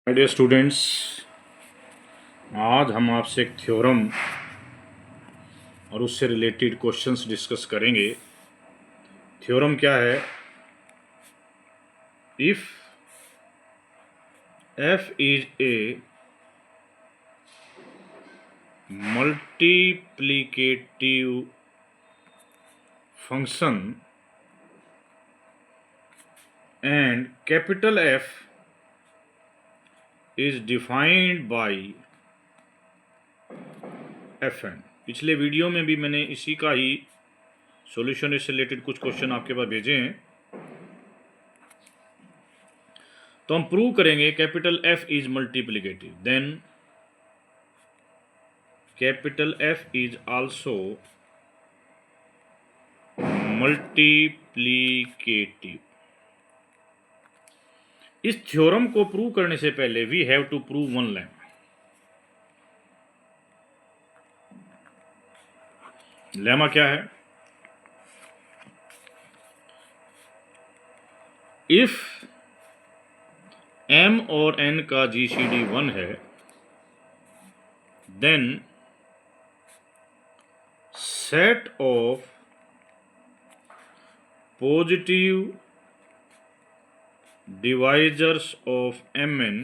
My dear students, आज हम आपसे एक थ्योरम और उससे रिलेटेड क्वेश्चंस डिस्कस करेंगे। थ्योरम क्या है? If f is a multiplicative function and capital F is defined by Fn। पिछले वीडियो में भी मैंने इसी का ही सॉल्यूशन से रिलेटेड कुछ क्वेश्चन आपके पास भेजे हैं, तो हम प्रूव करेंगे capital F is multiplicative, then capital F is also multiplicative. इस थ्योरम को प्रूव करने से पहले we have to prove one lemma. Lemma क्या है? इफ m और n का GCD 1 है, then set of positive divisors of mn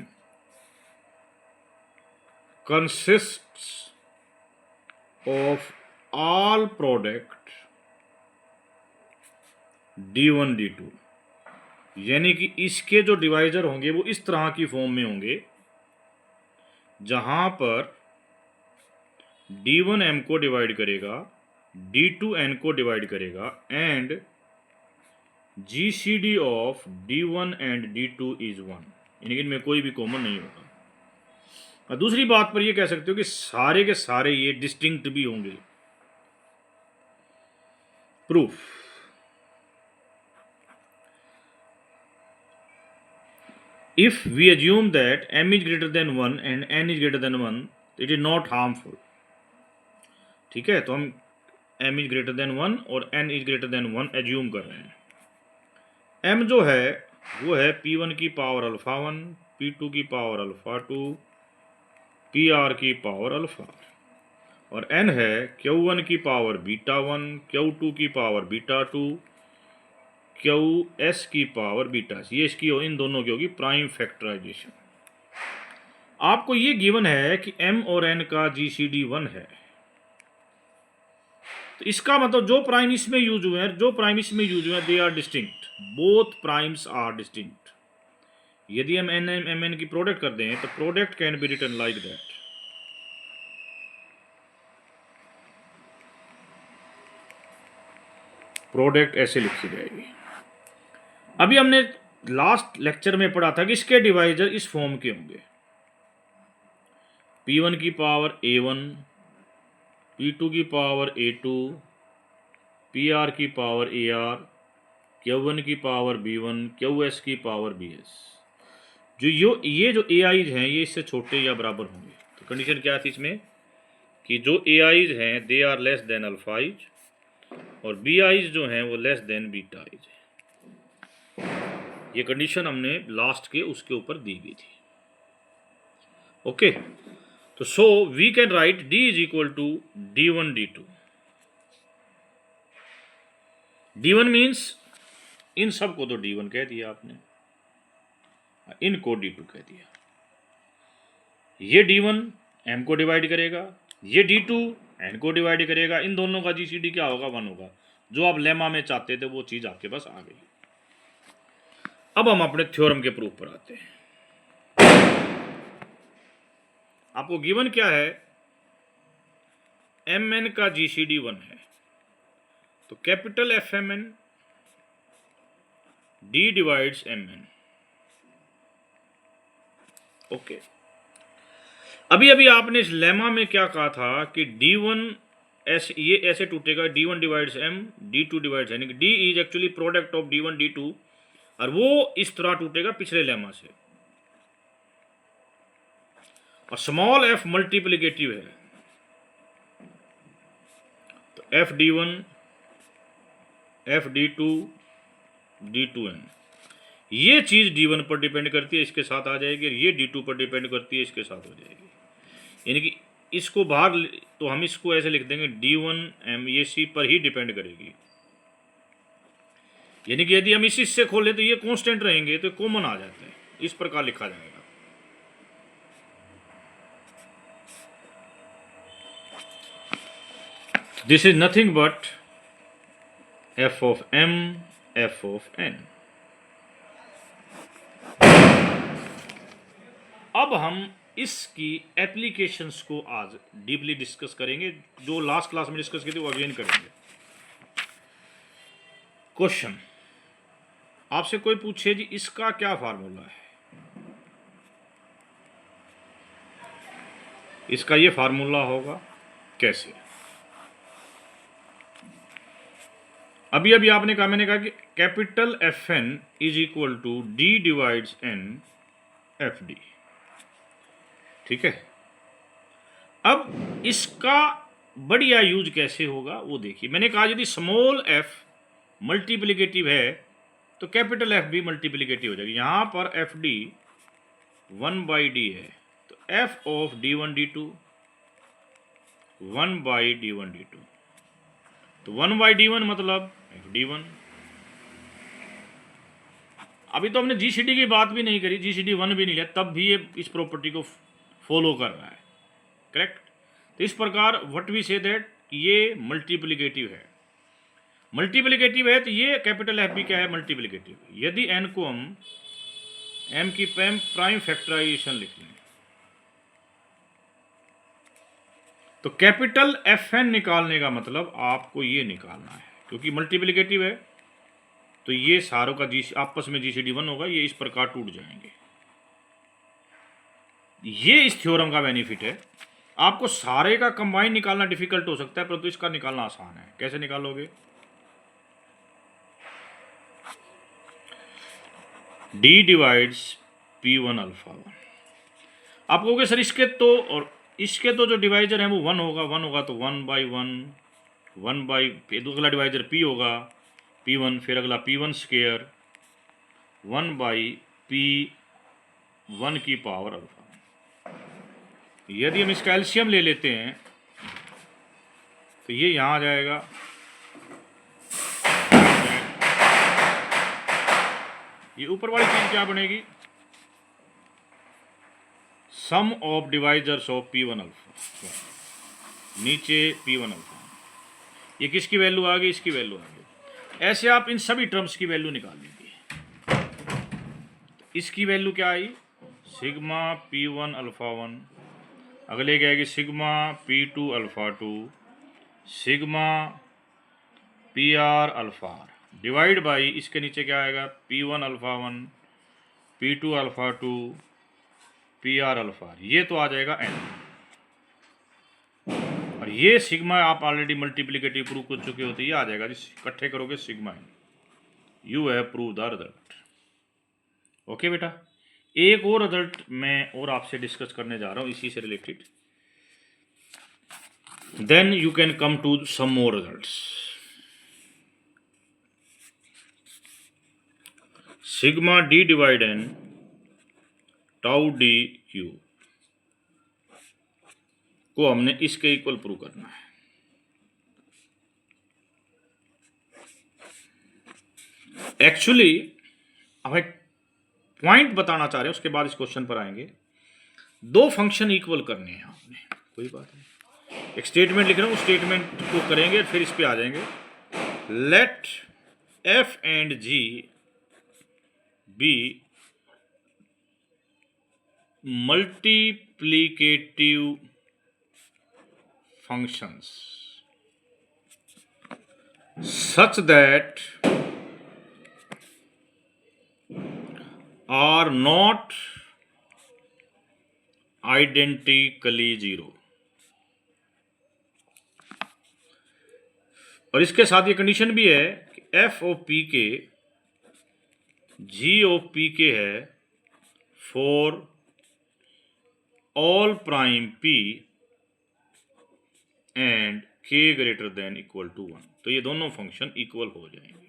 consists of all product d1 d2। यानी कि इसके जो डिवाइजर होंगे वो इस तरह की फॉर्म में होंगे जहां पर d1 m को डिवाइड करेगा, d2 n को डिवाइड करेगा and GCD of d1 and d2 is 1। यानी कि इनमें कोई भी कॉमन नहीं होगा। और दूसरी बात पर ये कह सकते हो कि सारे के सारे ये डिस्टिंक्ट भी होंगे। Proof, if we assume that m is greater than 1 and n is greater than 1, it is not harmful। ठीक है, तो हम m is greater than 1 और n is greater than 1 assume कर रहे हैं। m जो है वो है p1 की पावर अल्फा 1, p2 की पावर अल्फा 2, pr की पावर अल्फा, और n है q1 की पावर बीटा 1, q2 की पावर बीटा 2, qs की पावर बीटा। ये इसकी इन दोनों की होगी प्राइम फैक्टराइजेशन। आपको ये गिवन है कि m और n का GCD 1 है, तो इसका मतलब जो प्राइम इसमें यूज हुए हैं, they are distinct. Both primes are distinct. यदि हम n m n की प्रोडक्ट कर दें तो product can be written like that. Product ऐसे लिखी जाएगी। अभी हमने लास्ट लेक्चर में पढ़ा था कि इसके डिवाइजर इस फॉर्म के होंगे, p1 की पावर a1, p2 की पावर a2, pr की पावर ar, q1 की पावर b1, qs की पावर bs। ये जो ai's हैं ये इससे छोटे या बराबर होंगे। तो कंडीशन क्या थी इसमें कि जो ai's हैं दे आर लेस देन अल्फाइज और bi's जो हैं वो लेस देन बीटाइज है। ये कंडीशन हमने लास्ट के उसके ऊपर दी गई थी। ओके, तो so we can write d is equal to d1 d2। d1 means इन सब को तो d1 कह दिया आपने, इनको d2 कह दिया। ये d1 m को डिवाइड करेगा, ये d2 n को डिवाइड करेगा। इन दोनों का GCD क्या होगा? 1 होगा। जो आप लेमा में चाहते थे वो चीज आपके पास आ गई। अब हम अपने थ्योरम के प्रूफ पर आते हैं। आपको गिवन क्या है? mn का GCD 1 है, तो capital Fmn d divides mn। Okay, अभी आपने इस लेमा में क्या कहा था कि d1 ये ऐसे टूटेगा, d1 divides m, d2 divides, यानी कि d is actually product of d1 d2, और वो इस तरह टूटेगा पिछले लेमा से। और स्मॉल f मल्टीप्लिकेटिव है, तो f d1, f d2, d2n। ये चीज़ D1 पर डिपेंड करती है, इसके साथ आ जाएगी, और ये D2 पर डिपेंड करती है, इसके साथ हो जाएगी। यानी कि इसको बाहर, तो हम इसको ऐसे लिख देंगे D1M, ये C पर ही डिपेंड करेगी। यानी कि यदि हम इस हिस्से खोलें तो ये कांस्टेंट रहेंगे, तो कॉमन आ जाते हैं, इस प्रकार लिखा जाएगा। This is nothing but f of m, f of n। अब हम इसकी एप्लीकेशंस को आज डीपली डिस्कस करेंगे, जो लास्ट क्लास में डिस्कस की थी वो अगेन करेंगे। क्वेश्चन आपसे कोई पूछे जी इसका क्या फार्मूला है, इसका ये फार्मूला होगा कैसे? अभी अभी आपने कहा, मैंने कहा कि capital Fn is equal to D divides N FD, ठीक है। अब इसका बढ़िया यूज कैसे होगा वो देखिए। मैंने कहा यदि स्मॉल f मल्टीप्लिकेटिव है तो कैपिटल F भी मल्टीप्लिकेटिव हो जाएगी। यहाँ पर FD 1/D है, तो F of D1 D2 1/D1 D2, तो 1/D1 मतलब FD1। अभी तो हमने GCD की बात भी नहीं करी, GCD 1 भी नहीं लिया, तब भी ये इस प्रॉपर्टी को फॉलो कर रहा है, करेक्ट। तो इस प्रकार व्हाट वी से दैट ये मल्टीप्लिकेटिव है। मल्टीप्लिकेटिव है तो ये कैपिटल F भी क्या है, मल्टीप्लिकेटिव। यदि n को हम m की प्राइम फैक्टराइजेशन लिख लें तो कैपिटल Fn निकालने का मतलब आपको ये निकालना है, क्योंकि मल्टीप्लिकेटिव है तो ये सारों का आपस में GCD 1 होगा, ये इस प्रकार टूट जाएंगे। ये इस थ्योरम का बेनिफिट है। आपको सारे का कंबाइन निकालना डिफिकल्ट हो सकता है, परंतु इसका निकालना आसान है। कैसे निकालोगे? D divides P1 alpha 1। आप कहोगे सर इसके तो और इसके तो जो डिवाइजर है वो 1 होगा, 1 होगा तो 1/1, 1/, अगला डिवाइजर P होगा P1, फिर अगला P1 स्क्वायर 1/P1 की पावर अल्फा। यदि हम इसका एलसीएम ले लेते हैं तो ये यहाँ आ जाएगा, ये ऊपर वाली चीज क्या बनेगी, sum of divisors of P1 alpha, नीचे P1 अल्फा। ये किसकी वैल्यू आ गई, इसकी वैल्यू आ गई। ऐसे आप इन सभी टर्म्स की वैल्यू निकाल लीजिए। इसकी वैल्यू क्या आई, सिग्मा P1 अल्फा 1, अगले क्या आएगी sigma P2 alpha 2, sigma PR alpha divide by इसके नीचे क्या आएगा, P1 alpha 1, P2 alpha 2, PR alpha, ये तो आ जाएगा n। और ये सिग्मा आप ऑलरेडी मल्टीप्लिकेटिव प्रूव कर चुके होते, ये आ जाएगा, इकट्ठे करोगे sigma n। You have prove the result. Okay बेटा, एक और रिजल्ट मैं और आपसे डिस्कस करने जा रहा हूं इसी से related, then you can come to some more results. Sigma D divide n tau D Q को हमने इसके इक्वल प्रूव करना है। एक्चुअली हमें पॉइंट बताना चाह रहे हैं, उसके बाद इस क्वेश्चन पर आएंगे। दो फंक्शन इक्वल करने हैं आपने, कोई बात नहीं, एक स्टेटमेंट लिख रहा हूं, स्टेटमेंट को करेंगे फिर इस पे आ जाएंगे। Let f and g be multiplicative functions such that are not identically zero। और इसके साथ ये कंडीशन भी है कि f ऑफ p के g ऑफ p के है for all prime p and k greater than equal to 1। तो ये दोनों फंक्शन इक्वल हो जाएंगे।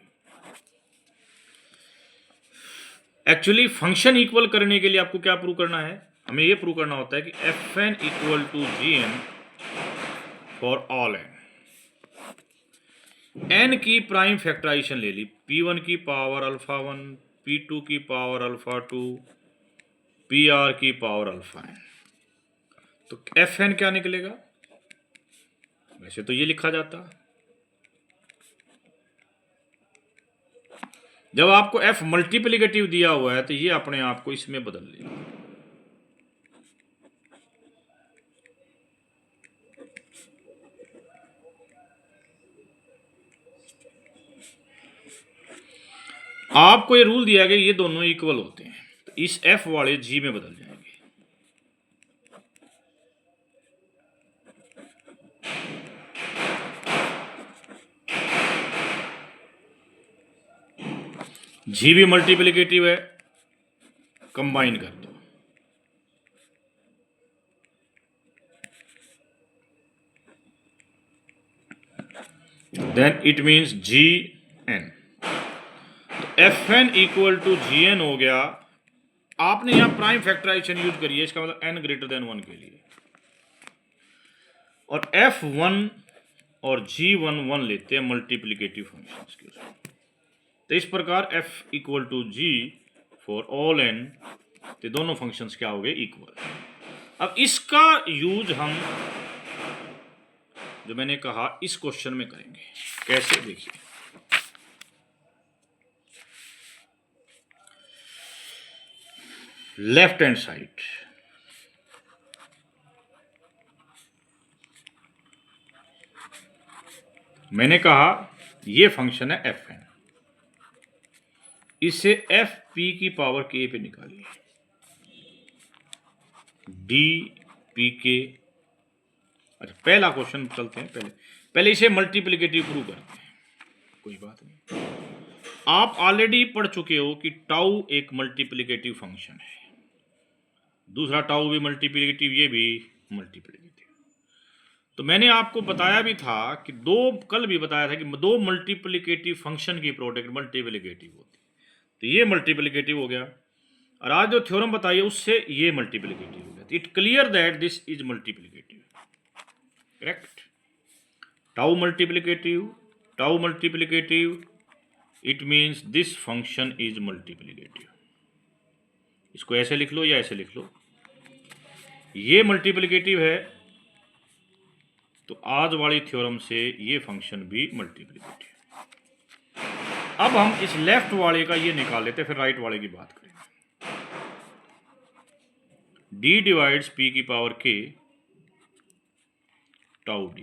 एक्चुअली फंक्शन इक्वल करने के लिए आपको क्या प्रूव करना है, हमें ये प्रूव करना होता है कि Fn equal to Gn for all n की प्राइम फैक्टराइजेशन ले ली, p1 की पावर अल्फा 1, p2 की पावर अल्फा 2, pr की पावर अल्फा n, तो Fn क्या निकलेगा, वैसे तो ये लिखा जाता, जब आपको f मल्टीप्लिकेटिव दिया हुआ है तो ये अपने आप को इसमें बदल लेगा। आपको ये रूल दिया गया ये दोनों इक्वल होते हैं, तो इस f वाले g में बदल जाएंगे। g भी मल्टीप्लिकेटिव है, कंबाइन कर दो, देन इट मीन्स Gn, तो Fn इक्वल टू Gn हो गया। आपने यहां प्राइम फैक्टराइजेशन यूज करी है, इसका मतलब n ग्रेटर देन 1 के लिए, और F1 और G1 1 लेते हैं मल्टीप्लिकेटिव फंक्शंस के उसमें, तो इस प्रकार F equal to G for all n, तो दोनों फंक्शंस क्या हो गए, इक्वल। अब इसका यूज हम जो मैंने कहा इस क्वेश्चन में करेंगे, कैसे देखिए, लेफ्ट हैंड साइड मैंने कहा ये फंक्शन है Fn, इसे Fp की पावर k पे निकालिए, dpk। अच्छा पहला क्वेश्चन चलते हैं, पहले इसे मल्टीप्लिकेटिव प्रूव करते हैं, कोई बात नहीं। आप ऑलरेडी पढ़ चुके हो कि टाउ एक मल्टीप्लिकेटिव फंक्शन है, दूसरा टाउ भी मल्टीप्लिकेटिव, ये भी मल्टीप्लिकेटिव। तो मैंने आपको बताया भी था कि कल भी बताया था कि दो मल्टीप्लिकेटिव फंक्शन की प्रोडक्ट मल्टीप्लिकेटिव होती, तो ये मल्टीप्लिकेटिव हो गया, और आज जो थ्योरम बताइए उससे ये मल्टीप्लिकेटिव हो गया, तो it clear that this is multiplicative, correct. Tau multiplicative, it means this function is multiplicative. इसको ऐसे लिख लो या ऐसे लिख लो, ये मल्टीप्लिकेटिव है, तो आज वाली थ्योरम से ये फंक्शन भी मल्टीप्लिकेटिव। अब हम इस लेफ्ट वाले का ये निकाल लेते, फिर राइट वाले की बात करेंगे। d डिवाइड्स p की पावर k टाउ d,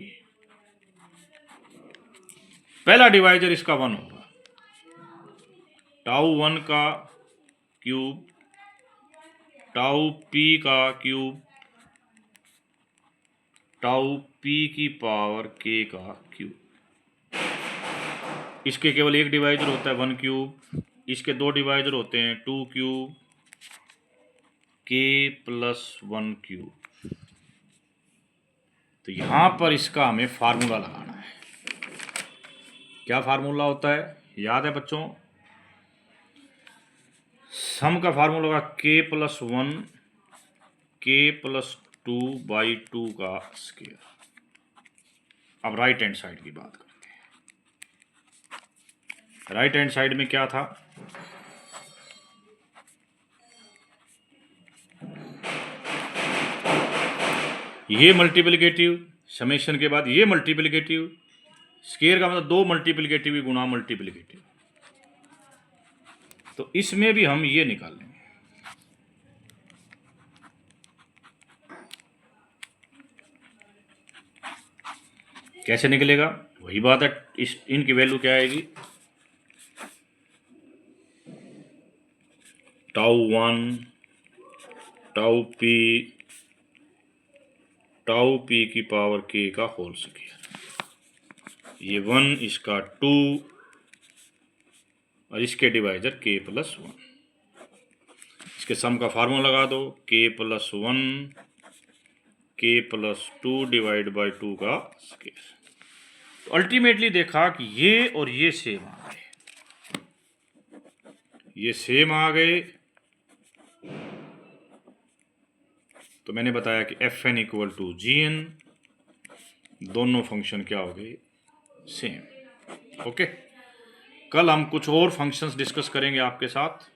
पहला डिवाइजर इसका 1 होगा, टाउ 1 का क्यूब, टाउ p का क्यूब, टाउ p की पावर k का क्यूब। इसके केवल एक डिवाइजर होता है 1 क्यूब, इसके दो डिवाइजर होते हैं 2 क्यूब, k प्लस 1 क्यूब। तो यहां पर इसका हमें फार्मूला लगाना है, क्या फार्मूला होता है, याद है बच्चों, सम का फार्मूला होगा k plus 1 k plus 2 by 2 का स्क्वायर। अब राइट हैंड साइड की बात करते हैं, राइट हैंड साइड में क्या था, ये मल्टीप्लिकेटिव, समेशन के बाद ये मल्टीप्लिकेटिव, स्क्वायर का मतलब दो मल्टीप्लिकेटिव गुणा मल्टीप्लिकेटिव, तो इसमें भी हम ये निकाल लेंगे। कैसे निकलेगा, वही बात है, इनकी वैल्यू क्या आएगी, टाउ 1 टाउ p की पावर k का होल स्क्वायर, ये 1 इसका 2 और इसके डिवाइजर k प्लस 1, इसके सम का फार्मूला लगा दो k plus 1 k plus 2 divide by 2 का स्क्वायर। तो अल्टीमेटली देखा कि ये और ये सेम आ गए, ये सेम आ गए, तो मैंने बताया कि F n equal to G n, दोनों फंक्शन क्या हो गए, सेम। ओके, कल हम कुछ और फंक्शंस डिस्कस करेंगे आपके साथ।